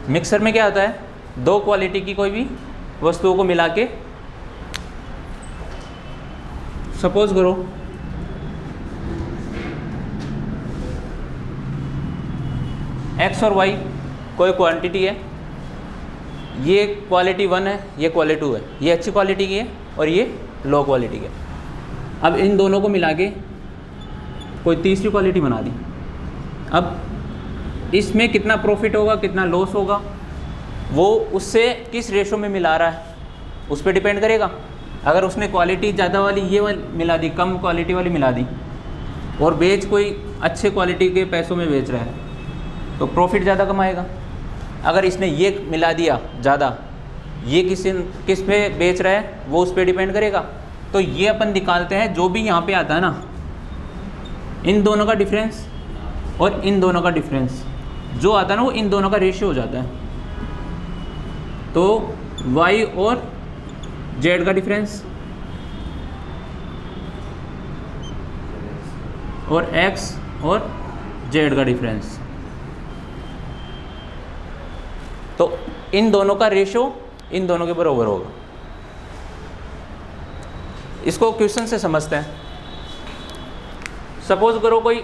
Mixer में क्या होता है, दो क्वालिटी की कोई भी वस्तुओं को मिला के, सपोज करो एक्स और वाई कोई क्वांटिटी है, ये क्वालिटी 1 है, ये क्वालिटी 2 है, ये अच्छी क्वालिटी की है और ये लो क्वालिटी की है। अब इन दोनों को मिला के कोई तीसरी क्वालिटी बना दी। अब इसमें कितना प्रॉफिट होगा कितना लॉस होगा वो उससे किस रेशो में मिला रहा है उस पर डिपेंड करेगा। अगर उसने क्वालिटी ज़्यादा वाली ये वाली मिला दी, कम क्वालिटी वाली मिला दी और बेच कोई अच्छे क्वालिटी के पैसों में बेच रहा है तो प्रॉफिट ज़्यादा कमाएगा। अगर इसने ये मिला दिया ज़्यादा, ये किस पे बेच रहा है वो उस पर डिपेंड करेगा। तो ये अपन निकालते हैं जो भी यहाँ पे आता है ना, इन दोनों का डिफरेंस और इन दोनों का डिफरेंस जो आता है ना वो इन दोनों का रेशियो हो जाता है। तो y और z का डिफरेंस और x और z का डिफरेंस, तो इन दोनों का रेशियो इन दोनों के बराबर होगा। इसको क्वेश्चन से समझते हैं। सपोज करो कोई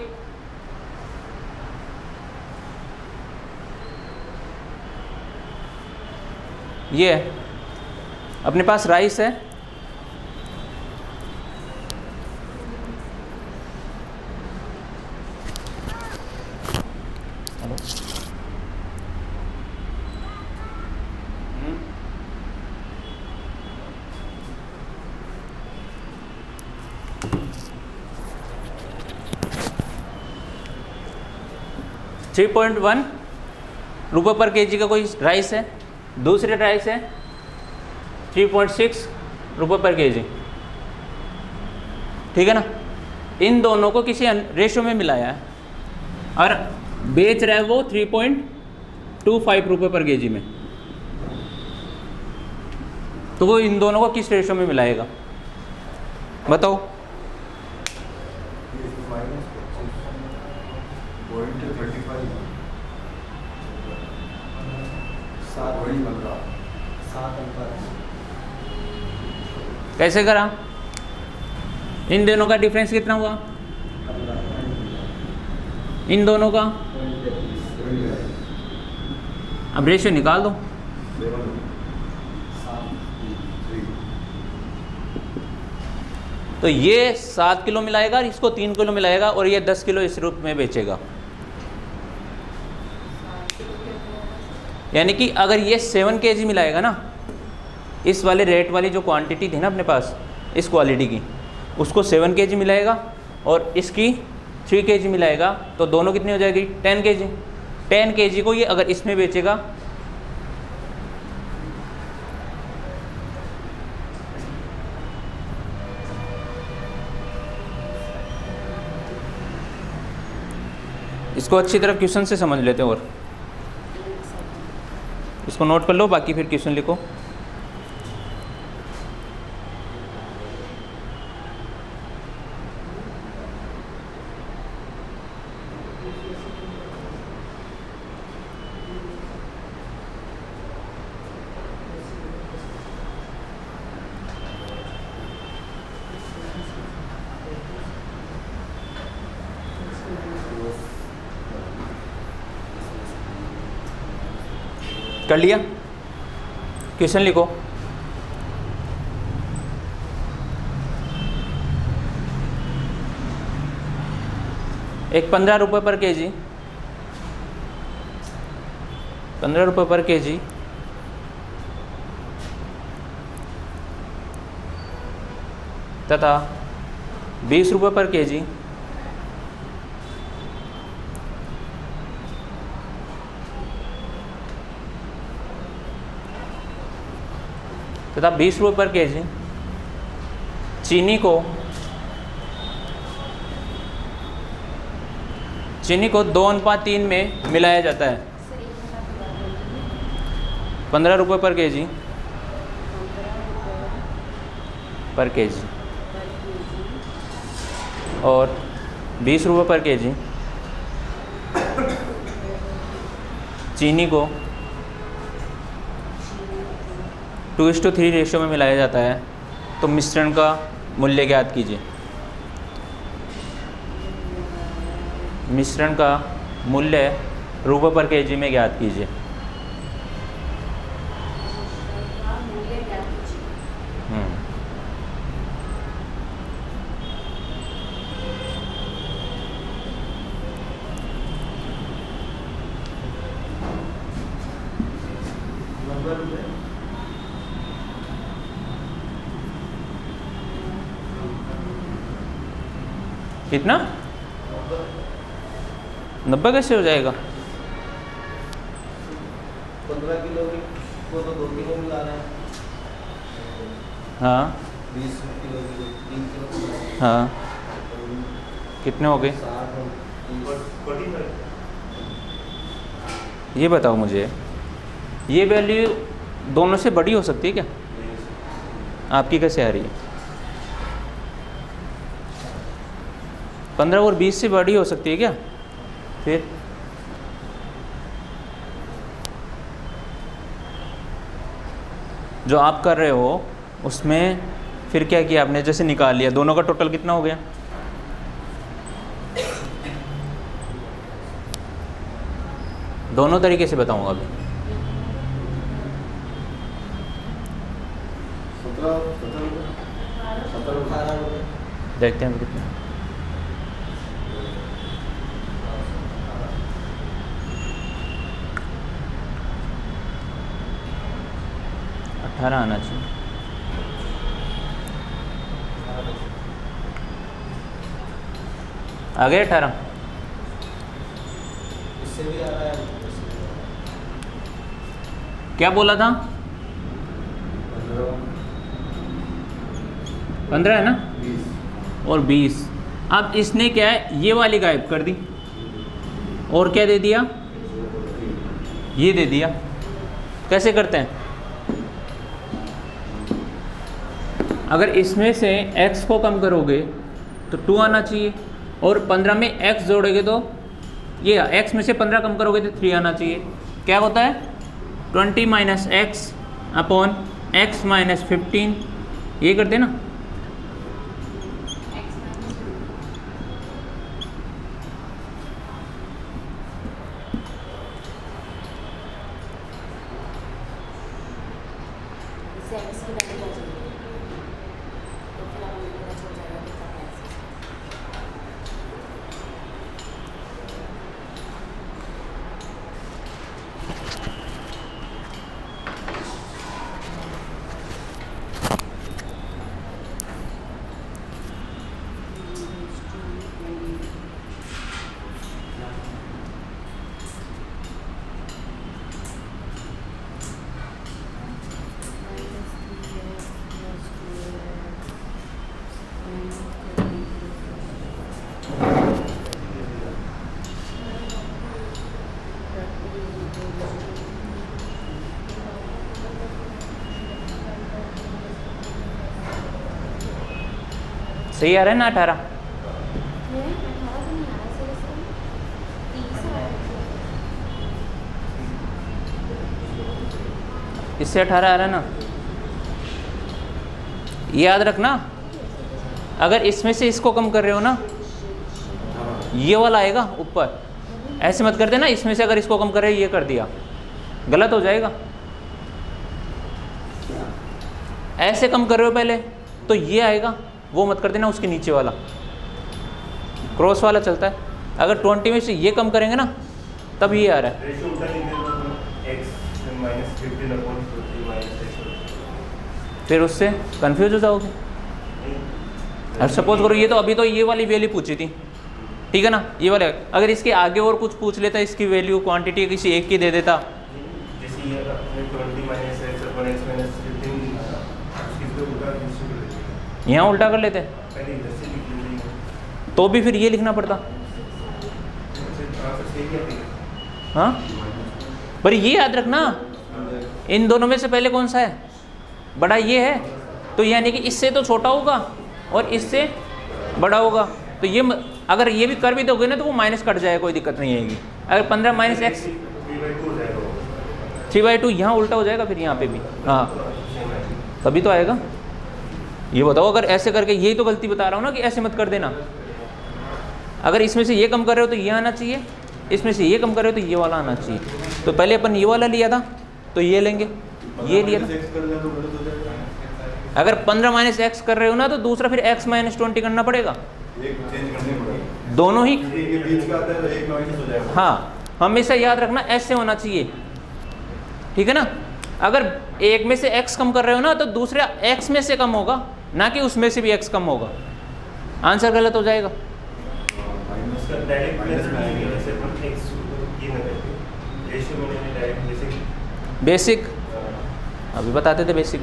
ये है, अपने पास राइस है, $3.1 रुपये पर केजी का कोई राइस है, दूसरे राइस है 3.6 रुपये पर केजी, ठीक है ना। इन दोनों को किसी रेशो में मिलाया है और बेच रहा है वो 3.25 रुपये पर केजी में, तो वो इन दोनों को किस रेशो में मिलाएगा बताओ। कैसे करा, इन दोनों का डिफरेंस कितना हुआ, इन दोनों का, अब रेशियो निकाल दो। तो ये 7 किलो मिलाएगा, इसको 3 किलो मिलाएगा और ये 10 किलो इस रूप में बेचेगा। यानी कि अगर ये 7 kg मिलाएगा ना, इस वाले रेट वाली जो क्वांटिटी थी ना अपने पास इस क्वालिटी की, उसको 7 kg मिलाएगा और इसकी 3 kg मिलाएगा, तो दोनों कितनी हो जाएगी 10 kg। 10 kg को ये अगर इसमें बेचेगा इसको अच्छी तरह क्वेश्चन से समझ लेते हैं और इसको नोट कर लो, बाकी फिर क्वेश्चन लिखो। कर लिया, क्वेश्चन लिखो। एक 15 रुपये पर केजी, 15 रुपये पर केजी तथा 20 रुपये पर केजी तथा 20 रुपये पर केजी चीनी को 2:3 में मिलाया जाता है। 15 रुपये पर केजी और 20 रुपये पर केजी चीनी को 2:3 रेशियो में मिलाया जाता है तो मिश्रण का मूल्य ज्ञात कीजिए। मिश्रण का मूल्य रुपये पर केजी में ज्ञात कीजिए। कितना 90 कैसे हो जाएगा? 15 किलो को तो 2 किलो मिला रहे हैं। हाँ 20 किलो 3 किलो। हाँ कितने हो गए? 60। ये बताओ मुझे, ये वैल्यू दोनों से बड़ी हो सकती है क्या? आपकी कैसे आ रही है? 15 और 20 से बड़ी हो सकती है क्या? फिर जो आप कर रहे हो उसमें फिर क्या किया आपने? जैसे निकाल लिया, दोनों का टोटल कितना हो गया? दोनों तरीके से बताऊंगा अभी। 17 देखते हैं कितना। अठारह आना चाहिए। आ गए 18? इससे भी आ रहा है। क्या बोला था? 15 है ना? 20 और 20। अब इसने क्या है, ये वाली गायब कर दी और क्या दे दिया? ये दे दिया। कैसे करते हैं? अगर इसमें से x को कम करोगे तो 2 आना चाहिए, और 15 में x जोड़ोगे तो ये x में से 15 कम करोगे तो 3 आना चाहिए। क्या होता है? 20 minus x upon x minus 15, ये करते ना। सही आ रहा है ना 18? इससे 18 आ रहा है ना? याद रखना, अगर इसमें से इसको कम कर रहे हो ना, ये वाला आएगा ऊपर। ऐसे मत कर देना, इसमें से अगर इसको कम कर रहे हो ये कर दिया, गलत हो जाएगा। ऐसे कम कर रहे हो पहले तो ये आएगा, वो मत कर देना, उसके नीचे वाला क्रॉस वाला चलता है। अगर 20 में से ये कम करेंगे ना तब ये आ रहा है। फिर उससे कंफ्यूज हो जाओगे। अब सपोज करो ये तो अभी तो ये वाली वैल्यू पूछी थी, ठीक है ना, ये वाले। अगर इसके आगे और कुछ पूछ लेता, इसकी वैल्यू क्वांटिटी किसी एक की दे देता, यहाँ उल्टा कर लेते तो भी फिर ये लिखना पड़ता। हाँ, पर ये याद रखना, इन दोनों में से पहले कौन सा है? बड़ा ये है, तो यानी कि इससे तो छोटा होगा और इससे बड़ा होगा। तो ये अगर ये भी कर भी दोगे ना तो वो माइनस कट जाएगा, कोई दिक्कत नहीं आएगी। अगर 15 माइनस एक्स 3/2 यहाँ उल्टा हो जाएगा, फिर यहाँ पे भी। हाँ तभी तो आएगा। ये बताओ, अगर ऐसे करके, यही तो गलती बता रहा हूँ ना कि ऐसे मत कर देना। अगर इसमें से ये कम कर रहे हो तो ये आना चाहिए, इसमें से ये कम कर रहे हो तो ये वाला आना चाहिए। तो पहले अपन ये वाला लिया था तो ये लेंगे, ये लिया था। अगर 15 माइनस एक्स कर रहे हो ना तो दूसरा फिर x माइनस 20 करना पड़ेगा, दोनों ही। हाँ, हमेशा याद रखना ऐसे होना चाहिए, ठीक है ना। अगर एक में से x कम कर रहे हो ना तो दूसरा x में से कम होगा, ना कि उसमें से भी x कम होगा। आंसर गलत हो जाएगा। बेसिक अभी बताते थे, बेसिक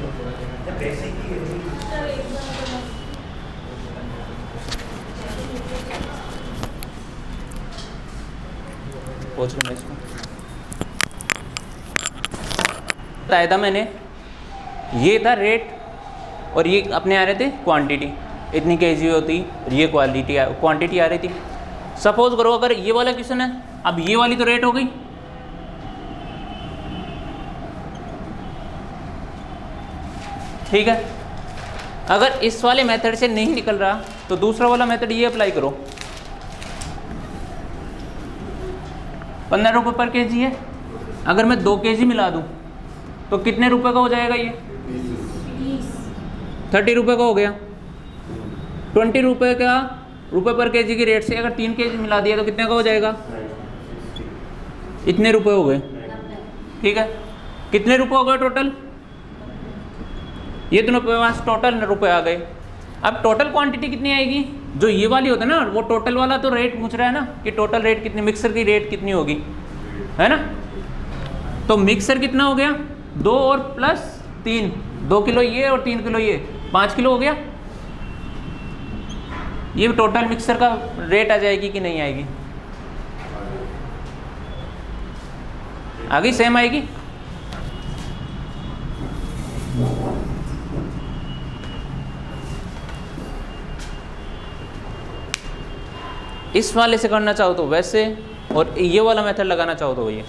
पूछ लूँ मैं इसको। बताया था मैंने, ये था रेट और ये अपने आ रहे थे क्वांटिटी, इतनी केजी होती, ये क्वांटिटी आ रही थी। सपोज करो अगर ये वाला क्वेश्चन है, अब ये वाली तो रेट हो गई, ठीक है। अगर इस वाले मेथड से नहीं निकल रहा तो दूसरा वाला मेथड ये अप्लाई करो। 15 रुपये पर केजी है, अगर मैं 2 केजी मिला दूं तो कितने रुपए का हो जाएगा ये? 30 रुपये का हो गया। 20 रुपये पर केजी की रेट से अगर 3 केजी मिला दिया तो कितने का हो जाएगा? इतने रुपए हो गए, ठीक है। कितने रुपए हो गए टोटल? ये दोनों के पास टोटल रुपए आ गए। अब टोटल क्वांटिटी कितनी आएगी? जो ये वाली होता है ना, वो टोटल वाला तो रेट पूछ रहा है ना कि टोटल रेट कितनी, मिक्सर की रेट कितनी होगी, है ना। तो मिक्सर कितना हो गया? 2 और प्लस 3, 2 किलो ये और 3 किलो ये, 5 किलो हो गया। ये टोटल मिक्सर का रेट आ जाएगी कि नहीं आएगी? आ गई, सेम आएगी। इस वाले से करना चाहो तो वैसे, और ये वाला मेथड लगाना चाहो तो ये।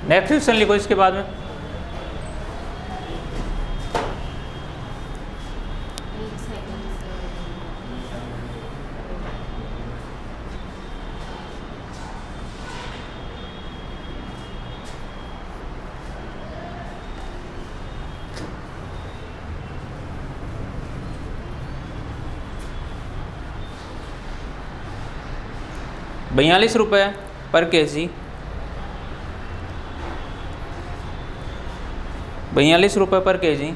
नेक्स्ट क्वेश्चन लिखो इसके बाद में। ₹42 पर केजी, ₹42 पर केजी,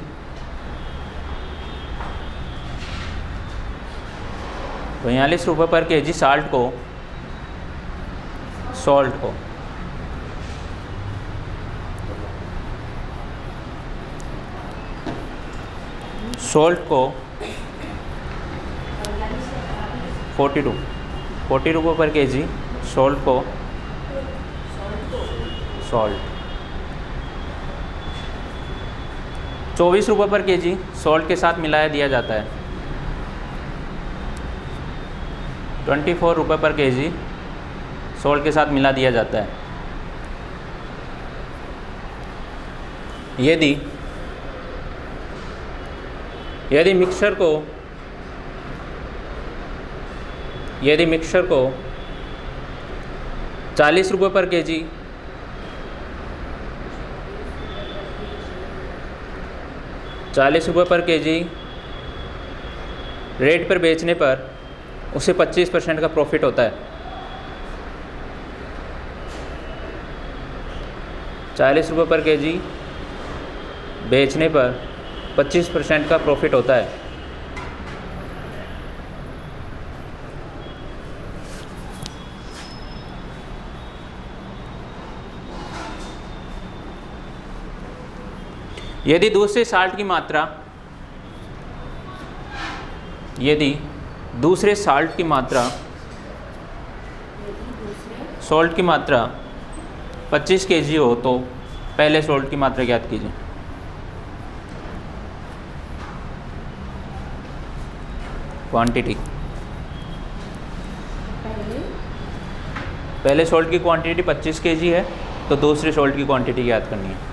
₹42 पर केजी सॉल्ट को सॉल्ट को ₹40 पर केजी सॉल्ट को ₹24 पर केजी सॉल्ट के साथ मिलाया दिया जाता है। ₹24 पर केजी सॉल्ट के साथ मिला दिया जाता है। यदि मिक्सचर को ₹40 पर केजी ₹40 पर केजी रेट पर बेचने पर उसे 25% का प्रॉफिट होता है। 40 पर केजी बेचने पर 25% का प्रॉफिट होता है। यदि दूसरे साल्ट की मात्रा, यदि दूसरे साल्ट की मात्रा, सॉल्ट की मात्रा 25 kg हो तो पहले सॉल्ट की मात्रा ज्ञात कीजिए। क्वांटिटी, पहले सॉल्ट की क्वांटिटी 25 kg है तो दूसरे सॉल्ट की क्वांटिटी ज्ञात करनी है।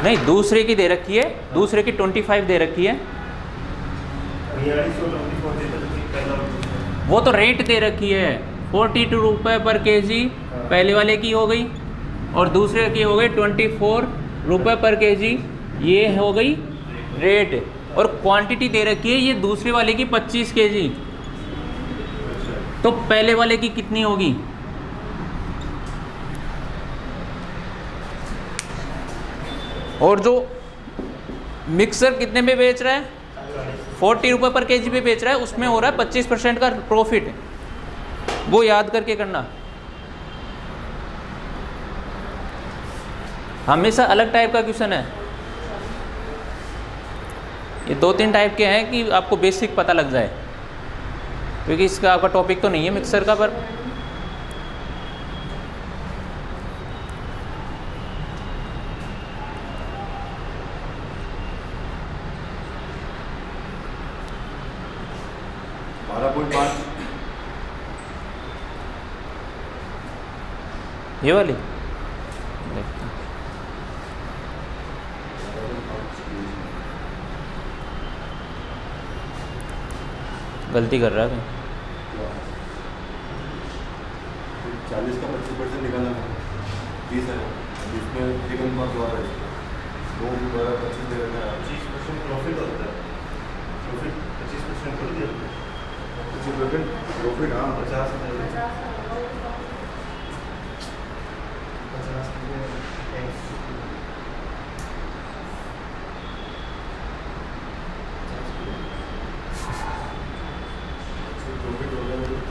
नहीं, दूसरे की दे रखी है, दूसरे की 25 दे रखी है, वो तो रेट दे रखी है 42 रुपये पर kg पहले वाले की हो गई और दूसरे की हो गई 24 रुपये पर kg, ये हो गई रेट। और क्वांटिटी दे रखी है ये दूसरे वाले की 25 kg, तो पहले वाले की कितनी होगी? और जो मिक्सर कितने में बेच रहा है? 40 रुपये पर kg पे बेच रहा है, उसमें हो रहा है 25% का प्रॉफिट। वो याद करके करना। हमेशा अलग टाइप का क्वेश्चन है, ये 2-3 टाइप के हैं कि आपको बेसिक पता लग जाए, क्योंकि इसका आपका टॉपिक तो नहीं है मिक्सर का, पर ये वाली देखते हैं। गलती कर रहा है 40 का 25% निकालना है, 30 है, इसमें एक अनुपात हुआ है, 2 द्वारा 25 दे रहे हैं, 25% प्रॉफिट होता है, प्रॉफिट 25% कर दिया, 25% प्रॉफिट, हाँ 50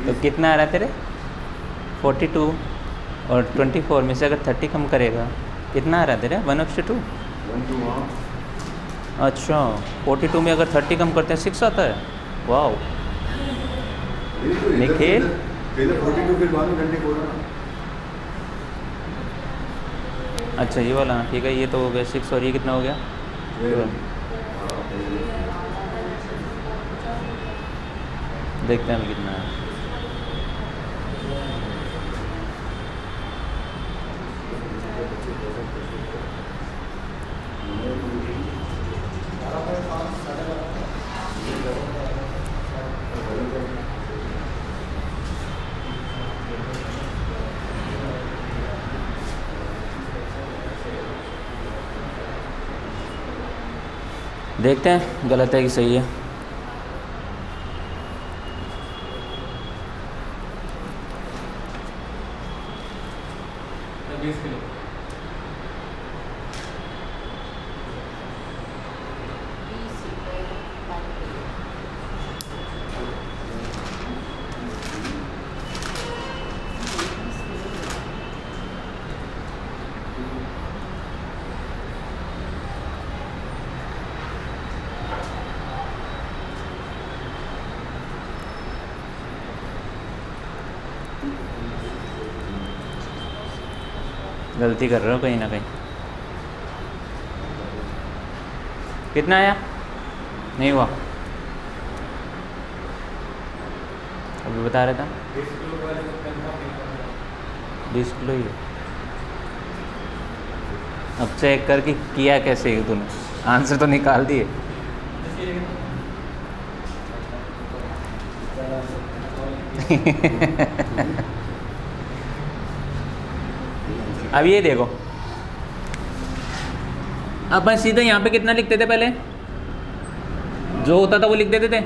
तो कितना आ रहा है तेरे? 42 और 24 में से अगर 30 कम करेगा कितना आ रहा है तेरे? 1/2। 1/2, हाँ। अच्छा, 42 में अगर 30 कम करते हैं 6 आता है। वाओ निखिल, पहले 42 फिर बाद में 24 ना। अच्छा ये वाला, ठीक है, ये तो हो गया 6 और ये कितना हो गया? देखते हैं कितना है। देखते हैं गलत है कि सही है। गलती कर रहे हो कहीं ना कहीं। कितना आया? नहीं हुआ, अभी बता रहा था 20 किलो ही है। अब चेक करके किया कैसे तूने? आंसर तो निकाल दिए। अब ये देखो, अपन सीधे यहाँ पे कितना लिखते थे पहले? जो होता था वो लिख देते थे,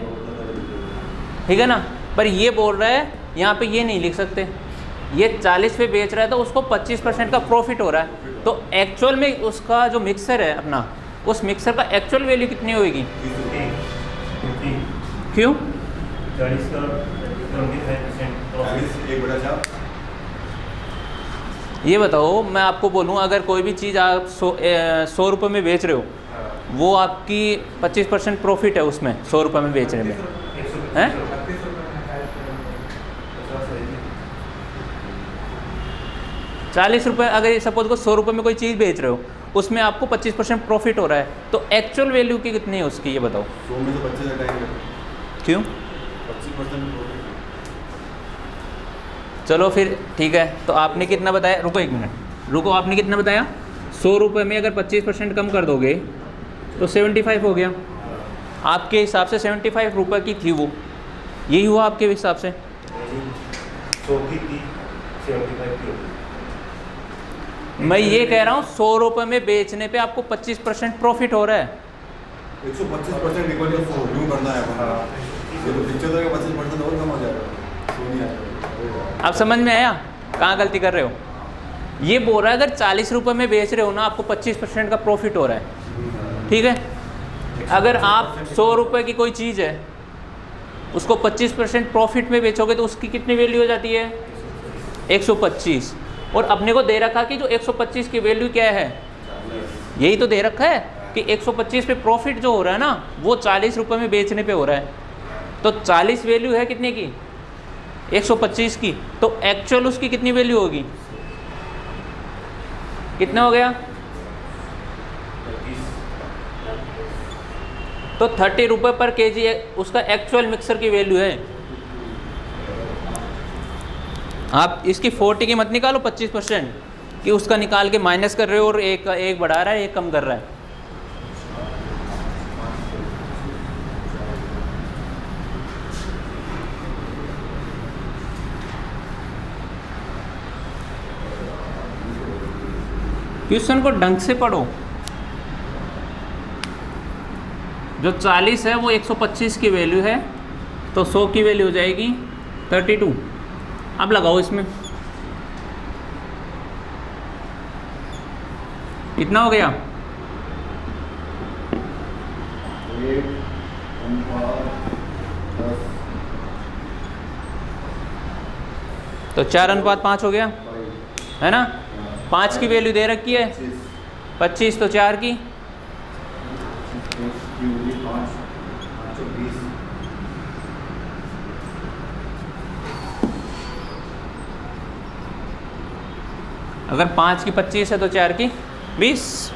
ठीक है ना। पर ये बोल रहा है यहाँ पे ये नहीं लिख सकते, ये 40 पे बेच रहा है तो उसको 25% का प्रॉफिट हो रहा है। तो एक्चुअल में उसका जो मिक्सर है अपना, उस मिक्सर का एक्चुअल वैल्यू कितनी होगी? क्यों? 40 का 25% प्रॉफिट। 40 1/4। ये बताओ, मैं आपको बोलूँ अगर कोई भी चीज़ आप 100 रुपये में बेच रहे हो, वो आपकी 25% प्रॉफिट है उसमें 100 रुपये में बेचने में, हैं? 40 रुपये, अगर सपोज को 100 रुपये में कोई चीज़ बेच रहे हो, उसमें आपको 25% प्रॉफिट हो रहा है, तो एक्चुअल वैल्यू की कितनी है उसकी, ये बताओ। 100 में से 25 हटाएंगे, क्यों? 25% प्रॉफिट। चलो फिर ठीक है, तो आपने कितना बताया, रुको 1 मिनट, रुको, आपने कितना बताया, 100 रुपये में अगर 25% कम कर दोगे तो 75 हो गया। आपके हिसाब से 75 रुपये की थी वो, यही हुआ आपके हिसाब से? 100 की थी, 75 की होगी। मैं ये कह रहा हूँ 100 रुपये में बेचने पे आपको 25% प्रॉफिट हो रहा है। 125% इक्वल टू 100 यूँ करना है अपना। ये तो 75 का 25% और कम हो जाएगा, 100 नहीं आएगा। अब समझ में आया कहाँ गलती कर रहे हो? ये बोल रहा है अगर 40 रुपये में बेच रहे हो ना, आपको 25% का प्रॉफिट हो रहा है, ठीक है? अगर आप 100 रुपये की कोई चीज़ है, उसको 25% प्रॉफिट में बेचोगे तो उसकी कितनी वैल्यू हो जाती है? 125। और अपने को दे रखा कि जो 125 की वैल्यू क्या है, यही तो दे रखा है कि 125 पे प्रॉफिट जो हो रहा है ना, वो 40 रुपये में बेचने पे हो रहा है। तो 40 वैल्यू है कितने की? 125 की। तो एक्चुअल उसकी कितनी वैल्यू होगी? कितना हो गया? तो 30 रुपये पर केजी उसका एक्चुअल मिक्सर की वैल्यू है। आप इसकी 40 की मत निकालो 25% कि उसका निकाल के माइनस कर रहे हो और एक बढ़ा रहा है, एक कम कर रहा है। क्वेश्चन को ढंग से पढ़ो। जो 40 है वो 125 की वैल्यू है, तो 100 की वैल्यू हो जाएगी 32। अब लगाओ इसमें, कितना हो गया? 1:10 तो 4:5 हो गया, है ना? 5 की वैल्यू दे रखी है, 25 तो 4 की, 20। अगर 5 की 25 है तो 4 की 20।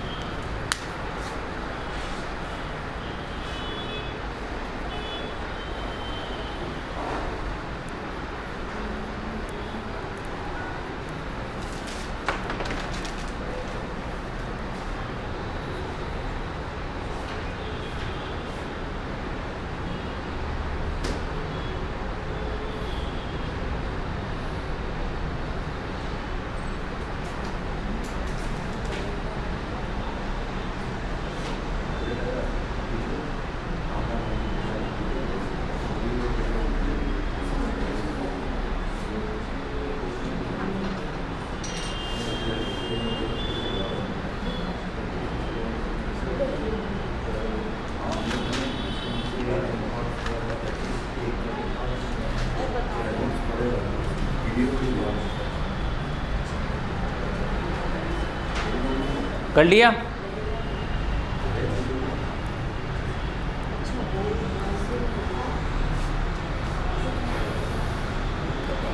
कर लिया?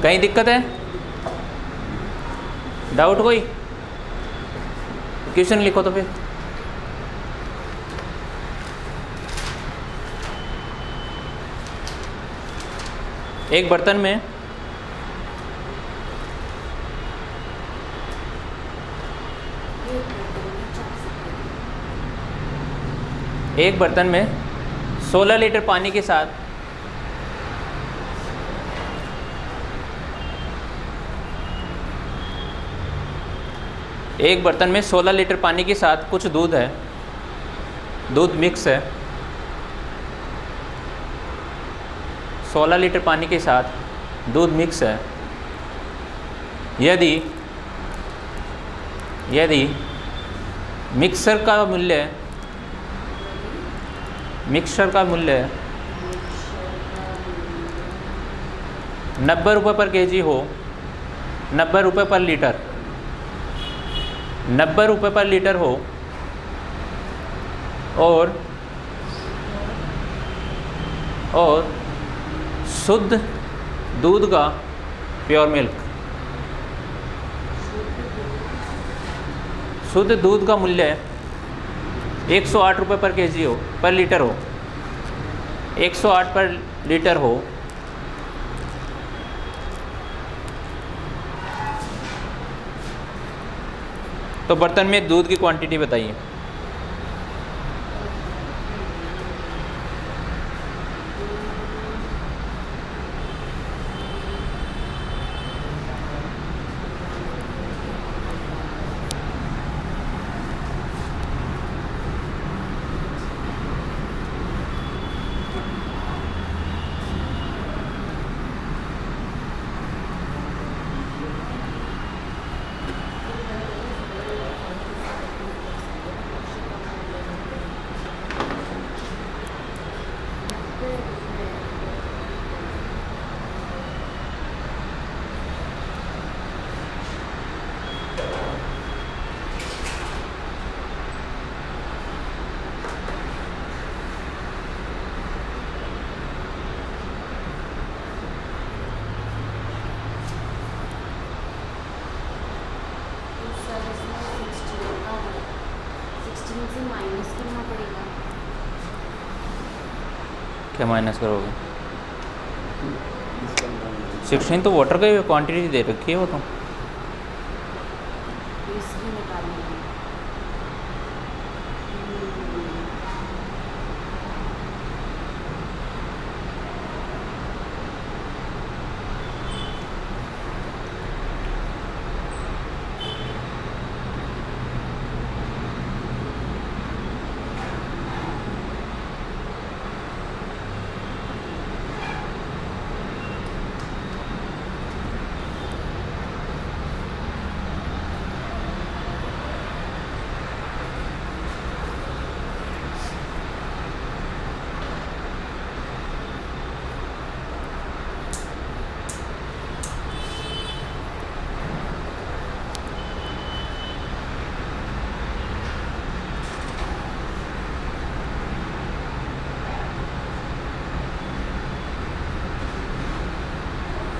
कहीं दिक्कत है? डाउट कोई? क्वेश्चन लिखो तो फिर। एक बर्तन में एक बर्तन में 16 लीटर पानी के साथ एक बर्तन में 16 लीटर पानी के साथ कुछ दूध है, दूध मिक्स है। 16 लीटर पानी के साथ दूध मिक्स है। यदि मिक्सर का मूल्य 90 रुपये पर केजी हो, 90 रुपये पर लीटर, 90 रुपये पर लीटर हो, और शुद्ध दूध का, प्योर मिल्क, शुद्ध दूध का मूल्य 108 रुपये पर केजी हो, पर लीटर हो, 108 पर लीटर हो, तो बर्तन में दूध की क्वांटिटी बताइए। क्या माइनस करोगे? 16 तो वाटर का क्वांटिटी दे रखी है वो तो।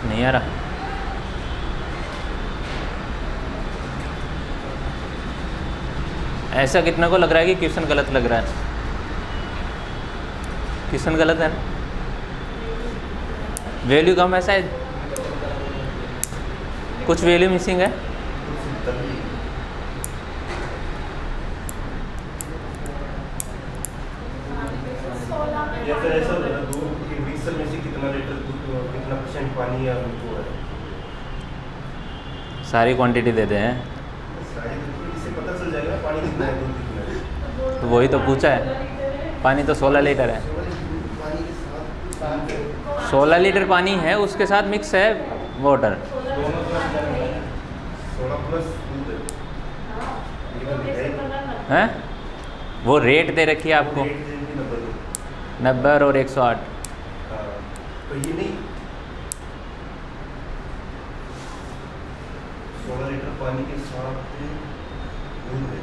नहीं आ रहा। ऐसा कितना को लग रहा है कि क्वेश्चन गलत लग रहा है? क्वेश्चन गलत है ना? वैल्यू कम है शायद, कुछ वैल्यू मिसिंग है। या फिर ऐसा होता है ना, दूध के मिक्सर में से कितना लीटर दूध, कितना % पानी या वो है, सारी क्वांटिटी देते हैं सारी इससे पता चल जाएगा पानी कितना है, दूध कितना है। तो वही तो पूछा है। पानी तो 16 लीटर है, 16 लीटर पानी है, उसके साथ मिक्स है वाटर। 16 प्लस दूध हैं? वो रेट दे रखी है आपको, 90 और 108। तो ये नहीं 16 लीटर पानी के साथ दूध है।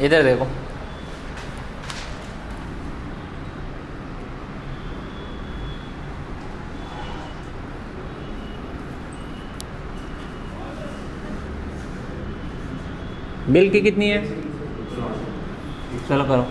इधर देखो, बिल की कितनी है? चलो करो।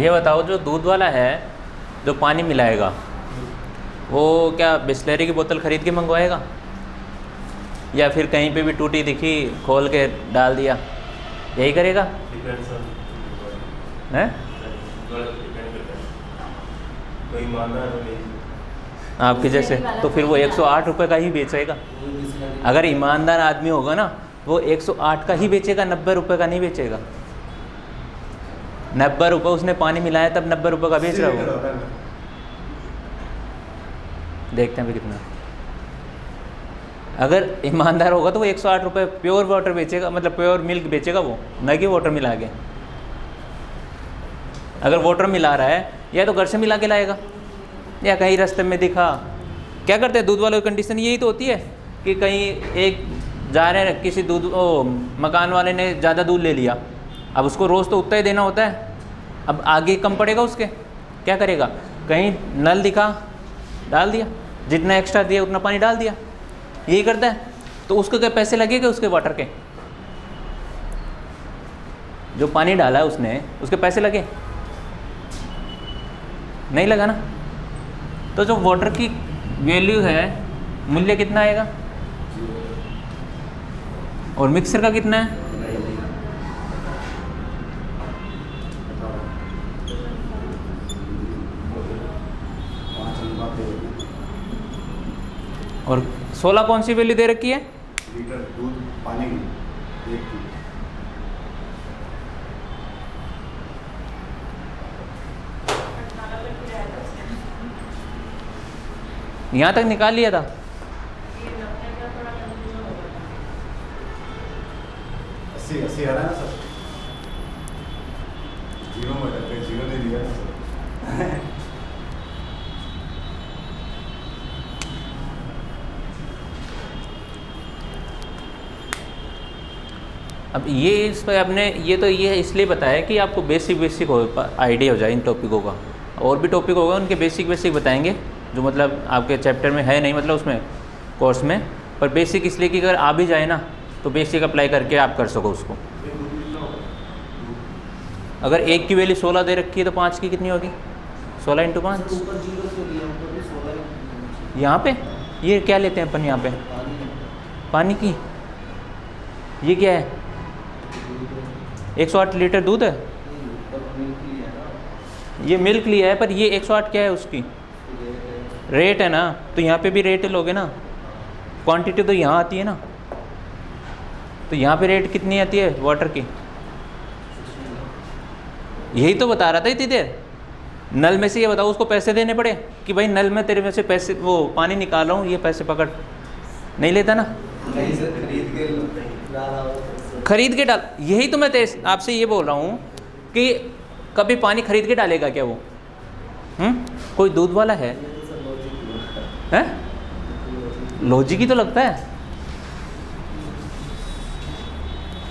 ये बताओ जो दूध वाला है जो पानी मिलाएगा वो क्या बिस्लरी की बोतल ख़रीद के मंगवाएगा या फिर कहीं पे भी टूटी दिखी खोल के डाल दिया, यही करेगा? हैं? कोई माना नहीं आपके जैसे तो फिर वो 108 रुपये का ही बेचेगा। अगर ईमानदार आदमी होगा ना वो 108 का ही बेचेगा, 90 रुपये का नहीं बेचेगा। 90 रुपये उसने पानी मिलाया तब 90 रुपये का बेच रहा होगा। देखते हैं भी कितना। अगर ईमानदार होगा तो वो 108 रुपये प्योर वाटर बेचेगा, मतलब प्योर मिल्क बेचेगा वो, न कि वाटर मिला के। अगर वाटर मिला रहा है या तो घर से मिला के लाएगा या कहीं रास्ते में दिखा। क्या करते हैं दूध वालों की कंडीशन यही तो होती है कि कहीं एक जा रहे हैं किसी दूध मकान वाले ने ज़्यादा दूध ले लिया, अब उसको रोज़ तो उतना ही देना होता है, अब आगे कम पड़ेगा उसके, क्या करेगा? कहीं नल दिखा डाल दिया, जितना एक्स्ट्रा दिया उतना पानी डाल दिया, यही करता है। तो उसको क्या पैसे लगेगा उसके वाटर के? जो पानी डाला है उसने उसके पैसे लगे? नहीं लगा ना। तो जो वाटर की वैल्यू है, मूल्य कितना आएगा? और मिक्सर का कितना है? और 16 कौन सी वैल्यू दे रखी है? लीटर दूध पानी की 1 किलो। यहाँ तक निकाल लिया था। 80 आ रहा है ना सर, 0 में रखते, 0 दे दिया ना सर। अब ये इस पर आपने ये इसलिए बताया कि आपको बेसिक हो आइडिया हो जाए इन टॉपिकों का। और भी टॉपिक होगा उनके बेसिक बताएंगे जो मतलब आपके चैप्टर में है नहीं, मतलब उसमें कोर्स में, पर बेसिक इसलिए कि अगर आ भी जाए ना तो बेसिक अप्लाई करके आप कर सको उसको। अगर 1 की वैल्यू 16 दे रखी है तो 5 की कितनी होगी? 16 × 5। यहाँ पे ये क्या लेते हैं अपन यहाँ पे? पानी की। ये क्या है? 108 लीटर दूध है, ये मिल्क लिया है, पर ये 108 क्या है उसकी रेट है ना, तो यहाँ पे भी रेट लोगे ना, क्वांटिटी तो यहाँ आती है ना, तो यहाँ पे रेट कितनी आती है वाटर की? यही तो बता रहा था इतनी देर। नल में से ये बताओ उसको पैसे देने पड़े कि भाई नल में तेरे में से पैसे वो पानी निकाल रहा हूँ, ये पैसे पकड़, नहीं लेता ना। नहीं सर, खरीद के डाल। यही तो मैं आपसे ये बोल रहा हूँ कि कभी पानी खरीद के डालेगा क्या वो? कोई दूध वाला है? लॉजिक ही तो लगता है।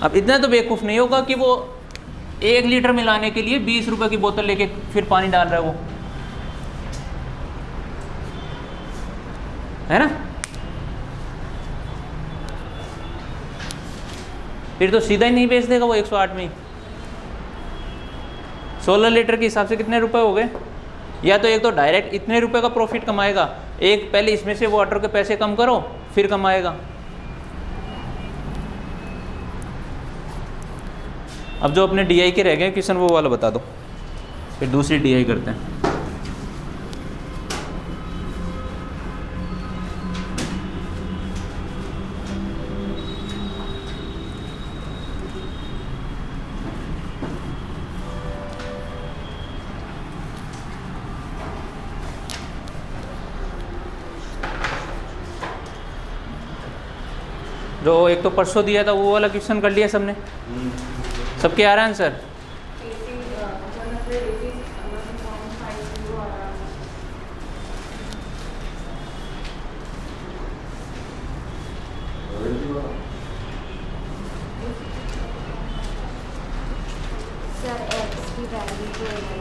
अब इतना तो बेवकूफ़ नहीं होगा कि वो 1 लीटर मिलाने के लिए 20 रुपए की बोतल लेके फिर पानी डाल रहा है वो, है ना? फिर तो सीधा ही नहीं बेच देगा वो 108 में ही। 16 लीटर के हिसाब से कितने रुपए हो गए? या तो एक तो डायरेक्ट इतने रुपए का प्रॉफिट कमाएगा, एक पहले इसमें से वाटर के पैसे कम करो फिर कमाएगा। अब जो अपने डीआई के रह गए क्वेश्चन वो वाला बता दो, फिर दूसरी डीआई करते हैं। जो एक तो परसों दिया था वो वाला क्वेश्चन कर लिया सबने? सबके आ रहा है आंसर?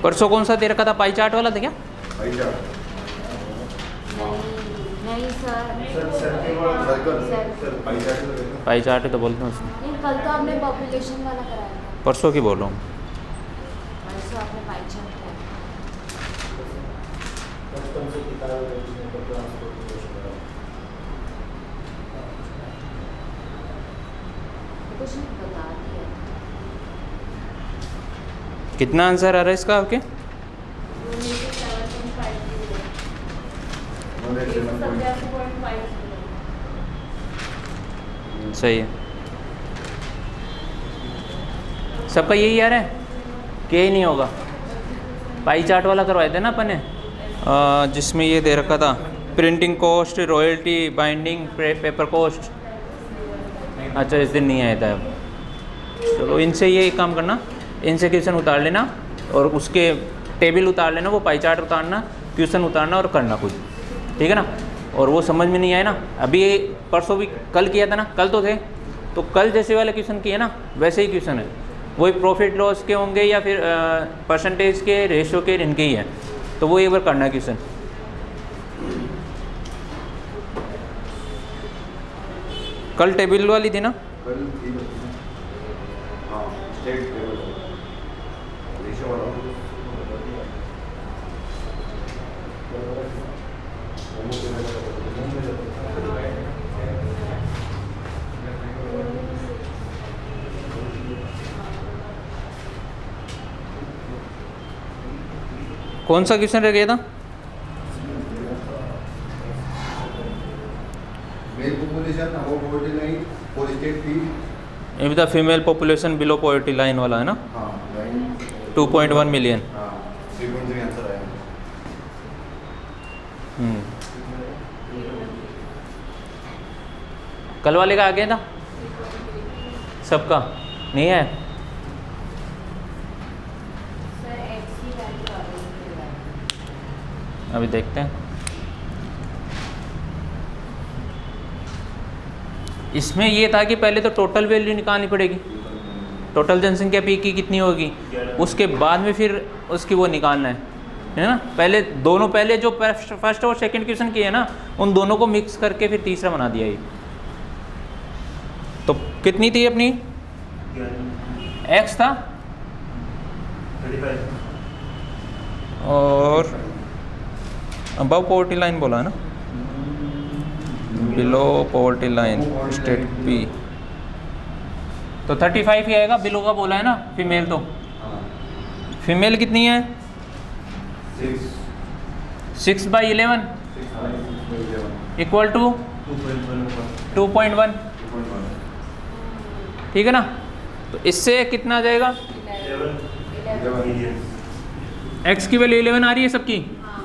परसों कौन सा दे रखा था? पाई चार्ट वाला था क्या? पाई चार्ट नहीं सर, पाई चार्ट है तो बोलते हैं उसमें। नहीं, कल तो आपने पॉपुलेशन वाला कराया था। परसों की बोल रहा हूँ। परसों आपने पाई चार्ट कस्टम से किताब ट्रांसपोर्ट कुछ नहीं बता दिया। कितना आंसर आ रहा है इसका आपके? वो नीचे 7.5 किलो। 187 7.5 किलो। सही है। सबका यही आ रहा है कि यही नहीं होगा? पाई चार्ट वाला करवाए थे ना अपन ने, जिसमें ये दे रखा था printing cost, royalty, binding, paper cost. अच्छा, इस दिन नहीं आया था। चलो इनसे ये एक काम करना, इनसे क्वेश्चन उतार लेना और उसके टेबल उतार लेना, वो पाई चार्ट उतारना, क्वेश्चन उतारना और करना कुछ, ठीक है ना। और वो समझ में नहीं आए ना, अभी परसों भी कल किया था ना, कल तो थे, तो कल जैसे वाले क्वेश्चन किए ना वैसे ही क्वेश्चन है, वही प्रॉफिट लॉस के होंगे या फिर परसेंटेज के, रेशो के, इनके ही है, तो वो एक बार करना है क्वेश्चन। कल टेबल वाली थी ना? कल ठीक है। हाँ, स्टेट टेबल रेशियो वाला कौन सा क्वेश्चन रह गया था? Male population above poverty line for state P. ये भी था female population below poverty line वाला है ना, हाँ, लाइन 2.1 मिलियन। हाँ, 3.3 आंसर आया। कल वाले का आ गया था सबका? नहीं है? सर एक्स की वैल्यू आ रही है। अभी देखते हैं। इसमें ये था कि पहले तो टोटल वैल्यू निकालनी पड़ेगी, टोटल जनसंख्या पी की कितनी होगी, उसके बाद में फिर उसकी वो निकालना है ना। पहले दोनों, पहले जो फर्स्ट और सेकंड क्वेश्चन किए ना, उन दोनों को मिक्स करके फिर तीसरा बना दिया ये। तो कितनी थी अपनी? एक्स था 35 और अबव पॉवर्टी लाइन बोला है ना, below poverty line state P, तो 35 ही आएगा। बिलो का बोला है ना फीमेल, तो फीमेल कितनी है? 6/11 इक्वल टू 2.1, ठीक है ना। तो इससे कितना आ जाएगा? 11 एक्स की वैल्यू 11 आ रही है सबकी। हाँ।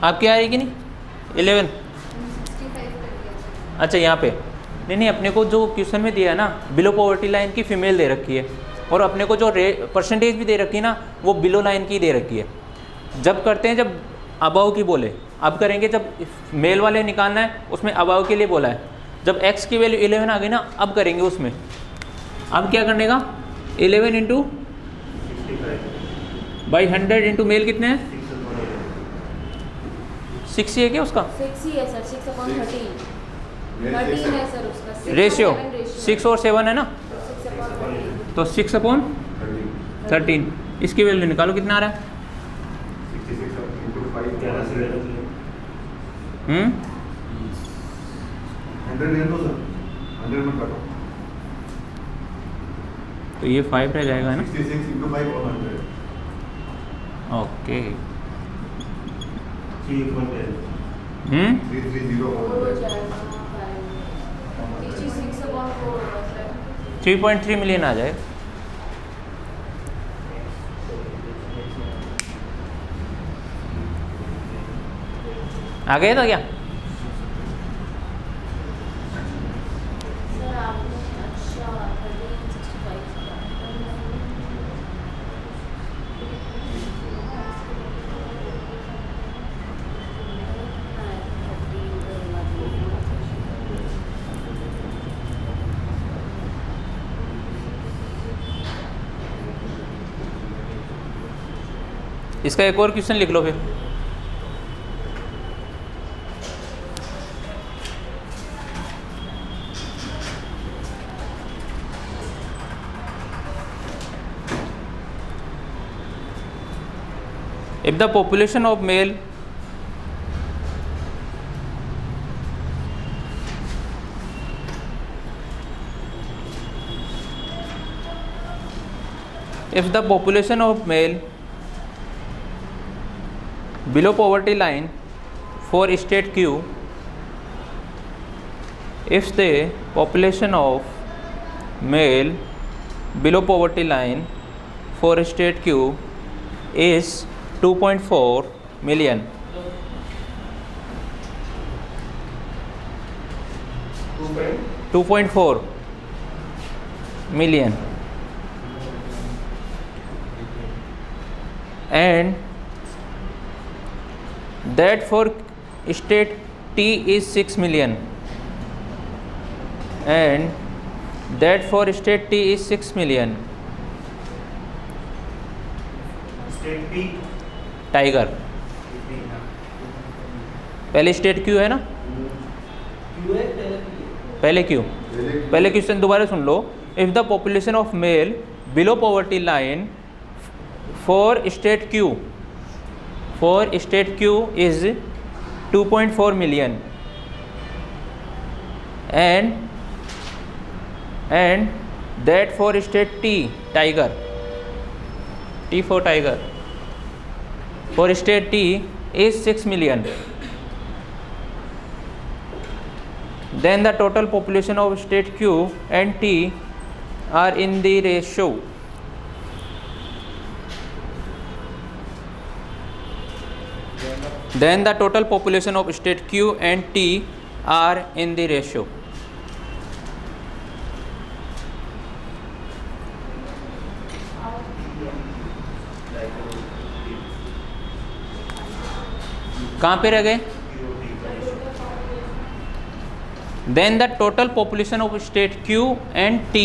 आपकी आ रही कि नहीं 11? 65 कर दिया। अच्छा, यहाँ पे नहीं, अपने को जो क्वेश्चन में दिया है ना, बिलो पॉवर्टी लाइन की फीमेल दे रखी है, और अपने को जो परसेंटेज भी दे रखी है ना, वो बिलो लाइन की दे रखी है। जब करते हैं, जब अबाव की बोले, अब करेंगे जब मेल वाले निकालना है, उसमें अबाव के लिए बोला है। जब एक्स की वैल्यू 11 आ गई ना, अब करेंगे उसमें। अब क्या करने का? 11 इंटू 100 इंटू मेल कितने हैं? 6 ही है क्या उसका 6 ही है सर, 6/13 मेरे 13 है सर उसका। 6 रेशियो? और 7 6 और 7 है ना, 6/13। तो 6/13। इसकी वैल्यू निकालो, कितना आ रहा है? 100 ले लो सर, 100 में काटो। तो ये 5 रह जाएगा है ना। 66 into 5 और 100। ओके। 330 हो और 100। जाएगा 6/4 होगा सर। 3.3 मिलियन आ जाएगा। आ गया था क्या? सर आपने अच्छा 13 इसका एक और क्वेश्चन लिख लो फिर। If the population of male below poverty line for state Q, if the population of male below poverty line for state Q is 2.4 million, to 2.4 million, and that for state T is 6 million, and that for state T is 6 million. State P tiger, पहले state Q है ना, क्यों है पहले की पहले Q, पहले question दोबारा सुन लो. If the population of male below poverty line for state Q is 2.4 million, and that for state T tiger, T for tiger, for state T is 6 million, then the total population of state Q and T are in the ratio then the total population of state Q and T are in the ratio. कहाँ पे रह गए? Then the total population of state Q and T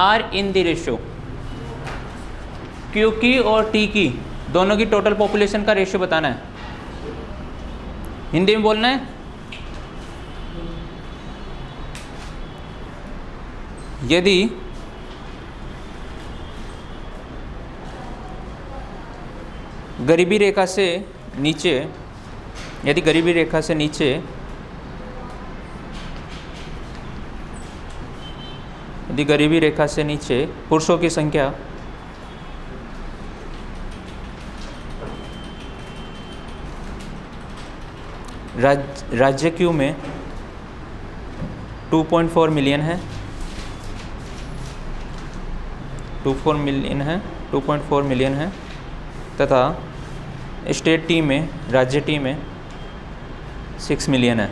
are in the ratio. Q की और T की दोनों की total population का रेशियो बताना है. हिंदी में बोलना है. यदि गरीबी रेखा से नीचे पुरुषों की संख्या राज्य क्यू में 2.4 मिलियन है, 2.4 मिलियन है तथा स्टेट टी में, राज्य टी में 6 मिलियन है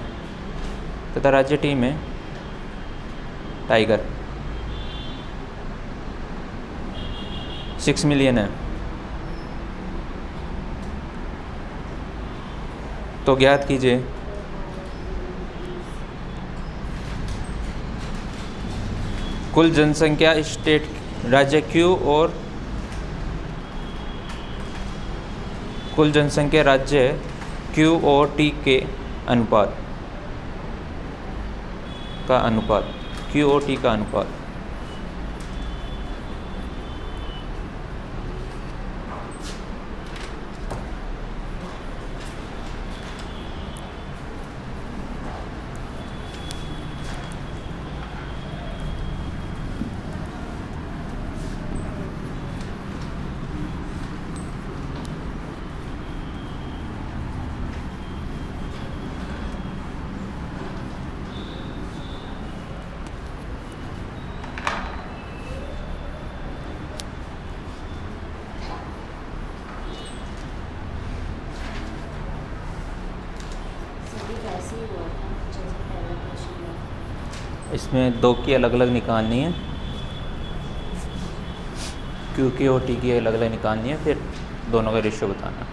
तथा राज्य टी में टाइगर 6 मिलियन है. तो ज्ञात कीजिए कुल जनसंख्या स्टेट राज्य क्यू और कुल जनसंख्या राज्य क्यू और टी के अनुपात क्यू और टी का अनुपात. इसमें दो की अलग अलग निकालनी है, क्यू की और टी की अलग अलग निकालनी है, फिर दोनों का रेशियो बताना.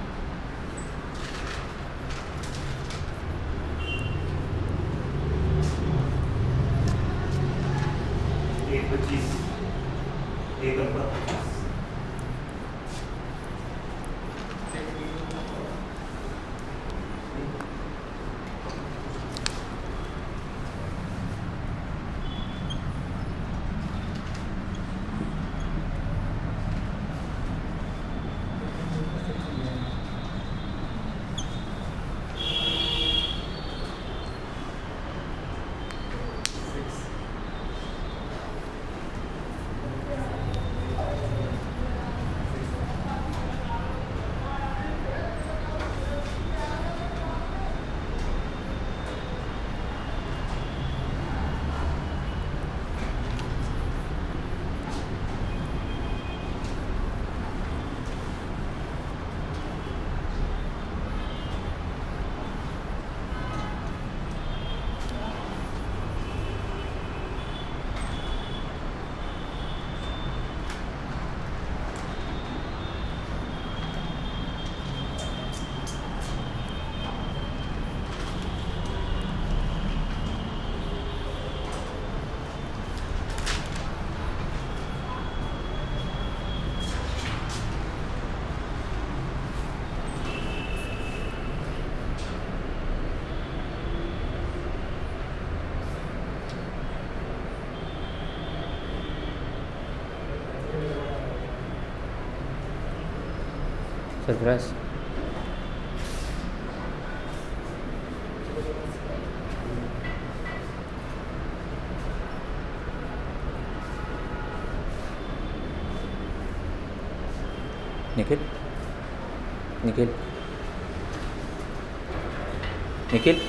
सरफराज निखिल निखिल निखिल